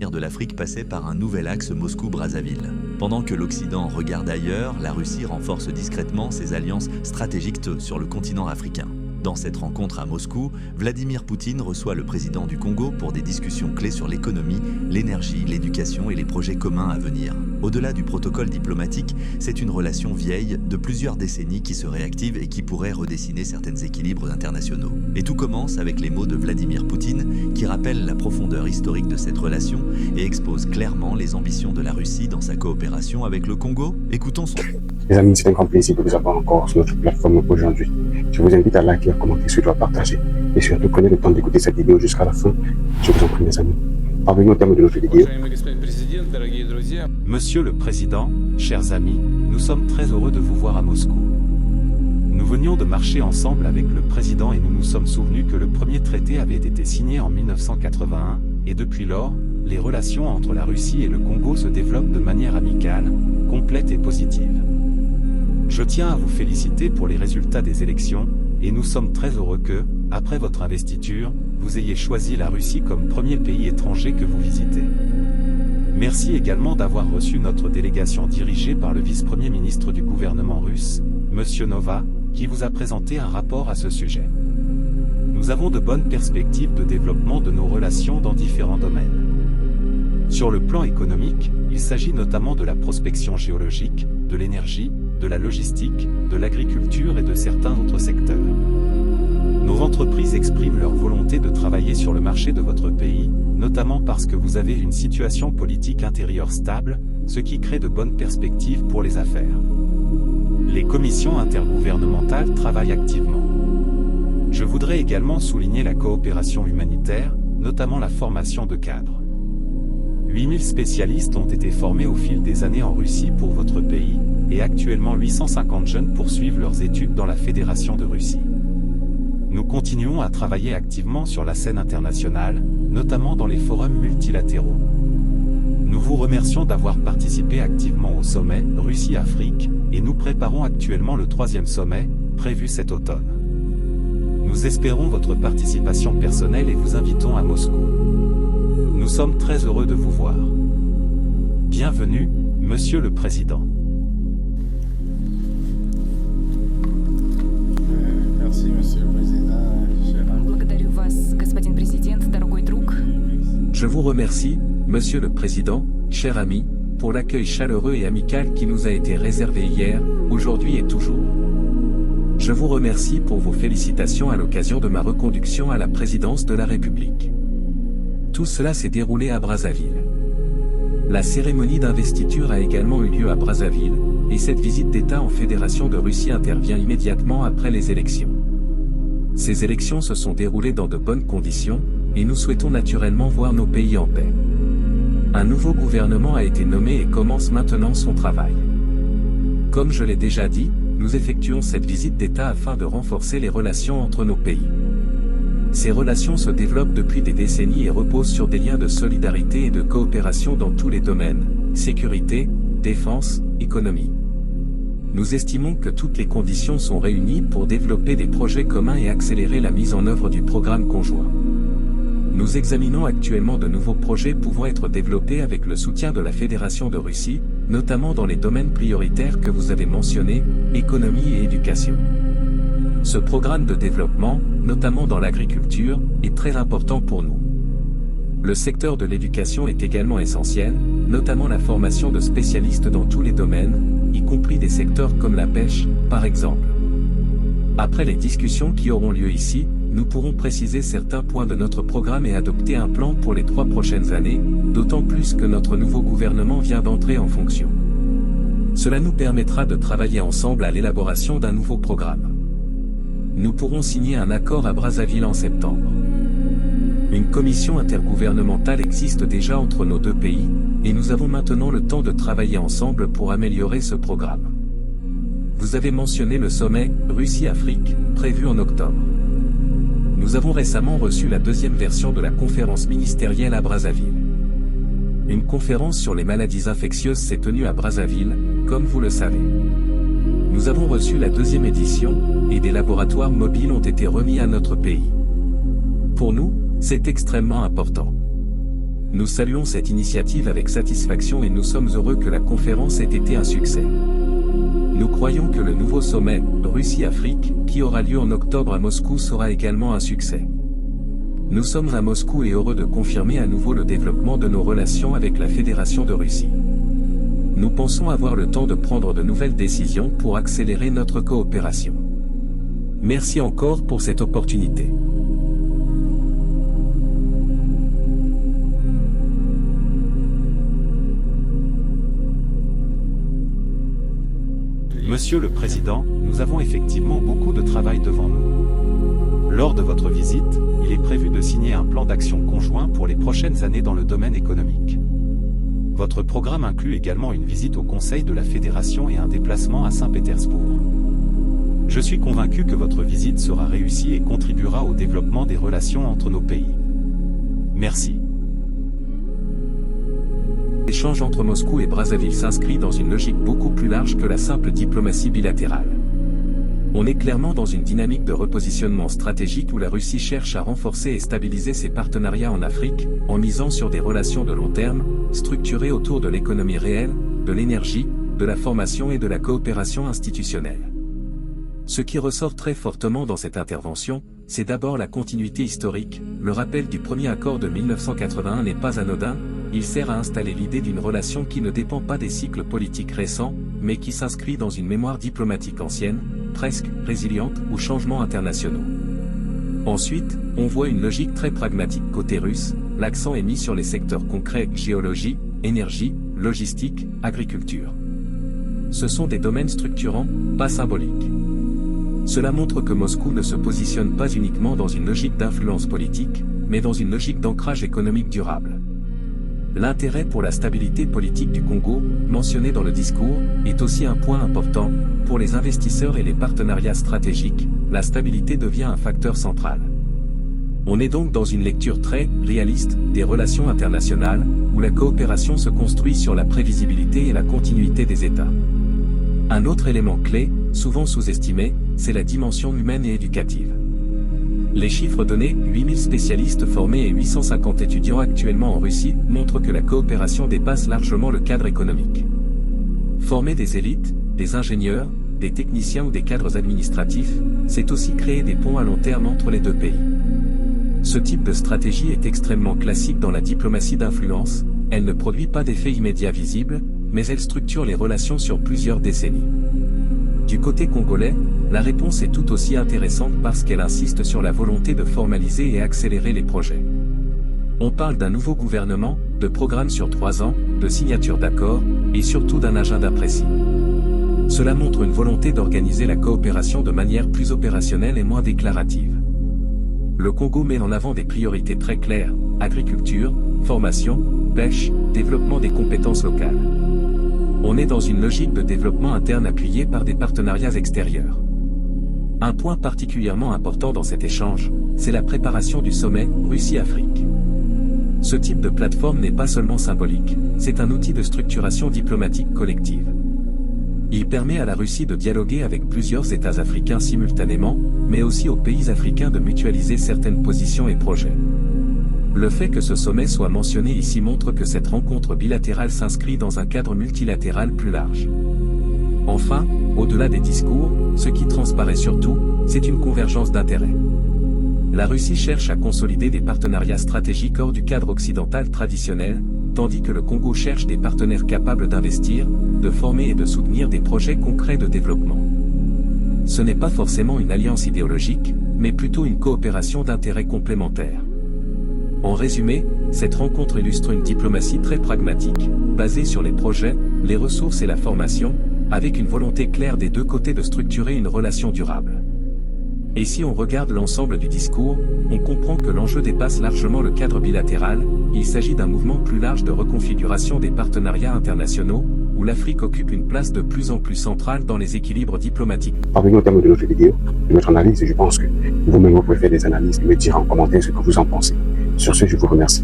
de l'Afrique passait par un nouvel axe Moscou-Brazzaville. Pendant que l'Occident regarde ailleurs, la Russie renforce discrètement ses alliances stratégiques sur le continent africain. Dans cette rencontre à Moscou, Vladimir Poutine reçoit le président du Congo pour des discussions clés sur l'économie, l'énergie, l'éducation et les projets communs à venir. Au-delà du protocole diplomatique, c'est une relation vieille de plusieurs décennies qui se réactive et qui pourrait redessiner certains équilibres internationaux. Et tout commence avec les mots de Vladimir Poutine qui rappellent la profondeur historique de cette relation et expose clairement les ambitions de la Russie dans sa coopération avec le Congo. Écoutons son... Les amis, c'est un grand plaisir de vous avoir encore sur notre plateforme aujourd'hui. Je vous invite à liker, commenter, surtout à partager. Et surtout, prenez le temps d'écouter cette vidéo jusqu'à la fin. Je vous en prie, mes amis. Parvenons au terme de notre vidéo. Monsieur le Président, chers amis, nous sommes très heureux de vous voir à Moscou. Nous venions de marcher ensemble avec le Président et nous nous sommes souvenus que le premier traité avait été signé en 1981, et depuis lors, les relations entre la Russie et le Congo se développent de manière amicale, complète et positive. Je tiens à vous féliciter pour les résultats des élections, et nous sommes très heureux que, après votre investiture, vous ayez choisi la Russie comme premier pays étranger que vous visitez. Merci également d'avoir reçu notre délégation dirigée par le vice-premier ministre du gouvernement russe, M. Nova, qui vous a présenté un rapport à ce sujet. Nous avons de bonnes perspectives de développement de nos relations dans différents domaines. Sur le plan économique, il s'agit notamment de la prospection géologique, de l'énergie, de la logistique, de l'agriculture et de certains autres secteurs. Nos entreprises expriment leur volonté de travailler sur le marché de votre pays, notamment parce que vous avez une situation politique intérieure stable, ce qui crée de bonnes perspectives pour les affaires. Les commissions intergouvernementales travaillent activement. Je voudrais également souligner la coopération humanitaire, notamment la formation de cadres. 8000 spécialistes ont été formés au fil des années en Russie pour votre pays, et actuellement 850 jeunes poursuivent leurs études dans la Fédération de Russie. Nous continuons à travailler activement sur la scène internationale, notamment dans les forums multilatéraux. Nous vous remercions d'avoir participé activement au sommet Russie-Afrique, et nous préparons actuellement le 3e sommet, prévu cet automne. Nous espérons votre participation personnelle et vous invitons à Moscou. Nous sommes très heureux de vous voir. Bienvenue, Monsieur le Président. Merci, Monsieur le Président. Je vous remercie, Monsieur le Président, cher ami, pour l'accueil chaleureux et amical qui nous a été réservé hier, aujourd'hui et toujours. Je vous remercie pour vos félicitations à l'occasion de ma reconduction à la présidence de la République. Tout cela s'est déroulé à Brazzaville. La cérémonie d'investiture a également eu lieu à Brazzaville, et cette visite d'État en Fédération de Russie intervient immédiatement après les élections. Ces élections se sont déroulées dans de bonnes conditions, et nous souhaitons naturellement voir nos pays en paix. Un nouveau gouvernement a été nommé et commence maintenant son travail. Comme je l'ai déjà dit, nous effectuons cette visite d'État afin de renforcer les relations entre nos pays. Ces relations se développent depuis des décennies et reposent sur des liens de solidarité et de coopération dans tous les domaines, sécurité, défense, économie. Nous estimons que toutes les conditions sont réunies pour développer des projets communs et accélérer la mise en œuvre du programme conjoint. Nous examinons actuellement de nouveaux projets pouvant être développés avec le soutien de la Fédération de Russie, notamment dans les domaines prioritaires que vous avez mentionnés, économie et éducation. Ce programme de développement, notamment dans l'agriculture, est très important pour nous. Le secteur de l'éducation est également essentiel, notamment la formation de spécialistes dans tous les domaines, y compris des secteurs comme la pêche, par exemple. Après les discussions qui auront lieu ici, nous pourrons préciser certains points de notre programme et adopter un plan pour les 3 prochaines années, d'autant plus que notre nouveau gouvernement vient d'entrer en fonction. Cela nous permettra de travailler ensemble à l'élaboration d'un nouveau programme. Nous pourrons signer un accord à Brazzaville en septembre. Une commission intergouvernementale existe déjà entre nos deux pays, et nous avons maintenant le temps de travailler ensemble pour améliorer ce programme. Vous avez mentionné le sommet Russie-Afrique, prévu en octobre. Nous avons récemment reçu la 2e version de la conférence ministérielle à Brazzaville. Une conférence sur les maladies infectieuses s'est tenue à Brazzaville, comme vous le savez. Nous avons reçu la 2e édition, et des laboratoires mobiles ont été remis à notre pays. Pour nous, c'est extrêmement important. Nous saluons cette initiative avec satisfaction et nous sommes heureux que la conférence ait été un succès. Nous croyons que le nouveau sommet Russie-Afrique, qui aura lieu en octobre à Moscou, sera également un succès. Nous sommes à Moscou et heureux de confirmer à nouveau le développement de nos relations avec la Fédération de Russie. Nous pensons avoir le temps de prendre de nouvelles décisions pour accélérer notre coopération. Merci encore pour cette opportunité. Monsieur le Président, nous avons effectivement beaucoup de travail devant nous. Lors de votre visite, il est prévu de signer un plan d'action conjoint pour les prochaines années dans le domaine économique. Votre programme inclut également une visite au Conseil de la Fédération et un déplacement à Saint-Pétersbourg. Je suis convaincu que votre visite sera réussie et contribuera au développement des relations entre nos pays. Merci. L'échange entre Moscou et Brazzaville s'inscrit dans une logique beaucoup plus large que la simple diplomatie bilatérale. On est clairement dans une dynamique de repositionnement stratégique où la Russie cherche à renforcer et stabiliser ses partenariats en Afrique, en misant sur des relations de long terme, structurées autour de l'économie réelle, de l'énergie, de la formation et de la coopération institutionnelle. Ce qui ressort très fortement dans cette intervention, c'est d'abord la continuité historique. Le rappel du premier accord de 1981 n'est pas anodin, il sert à installer l'idée d'une relation qui ne dépend pas des cycles politiques récents, mais qui s'inscrit dans une mémoire diplomatique ancienne, presque résiliente aux changements internationaux. Ensuite, on voit une logique très pragmatique côté russe, l'accent est mis sur les secteurs concrets géologie, énergie, logistique, agriculture. Ce sont des domaines structurants, pas symboliques. Cela montre que Moscou ne se positionne pas uniquement dans une logique d'influence politique, mais dans une logique d'ancrage économique durable. L'intérêt pour la stabilité politique du Congo, mentionné dans le discours, est aussi un point important. Pour les investisseurs et les partenariats stratégiques, la stabilité devient un facteur central. On est donc dans une lecture très réaliste des relations internationales, où la coopération se construit sur la prévisibilité et la continuité des États. Un autre élément clé, souvent sous-estimé, c'est la dimension humaine et éducative. Les chiffres donnés, 8000 spécialistes formés et 850 étudiants actuellement en Russie, montrent que la coopération dépasse largement le cadre économique. Former des élites, des ingénieurs, des techniciens ou des cadres administratifs, c'est aussi créer des ponts à long terme entre les deux pays. Ce type de stratégie est extrêmement classique dans la diplomatie d'influence, elle ne produit pas d'effets immédiats visibles, mais elle structure les relations sur plusieurs décennies. Du côté congolais, la réponse est tout aussi intéressante parce qu'elle insiste sur la volonté de formaliser et accélérer les projets. On parle d'un nouveau gouvernement, de programmes sur 3 ans, de signature d'accords, et surtout d'un agenda précis. Cela montre une volonté d'organiser la coopération de manière plus opérationnelle et moins déclarative. Le Congo met en avant des priorités très claires, agriculture, formation, pêche, développement des compétences locales. On est dans une logique de développement interne appuyée par des partenariats extérieurs. Un point particulièrement important dans cet échange, c'est la préparation du sommet Russie-Afrique. Ce type de plateforme n'est pas seulement symbolique, c'est un outil de structuration diplomatique collective. Il permet à la Russie de dialoguer avec plusieurs États africains simultanément, mais aussi aux pays africains de mutualiser certaines positions et projets. Le fait que ce sommet soit mentionné ici montre que cette rencontre bilatérale s'inscrit dans un cadre multilatéral plus large. Enfin, au-delà des discours, ce qui transparaît surtout, c'est une convergence d'intérêts. La Russie cherche à consolider des partenariats stratégiques hors du cadre occidental traditionnel, tandis que le Congo cherche des partenaires capables d'investir, de former et de soutenir des projets concrets de développement. Ce n'est pas forcément une alliance idéologique, mais plutôt une coopération d'intérêts complémentaires. En résumé, cette rencontre illustre une diplomatie très pragmatique, basée sur les projets, les ressources et la formation, avec une volonté claire des deux côtés de structurer une relation durable. Et si on regarde l'ensemble du discours, on comprend que l'enjeu dépasse largement le cadre bilatéral, il s'agit d'un mouvement plus large de reconfiguration des partenariats internationaux, où l'Afrique occupe une place de plus en plus centrale dans les équilibres diplomatiques. Parvenons au terme de notre vidéo, de notre analyse, et je pense que vous-même vous pouvez faire des analyses et me dire en commentaire ce que vous en pensez. Sur ce, je vous remercie.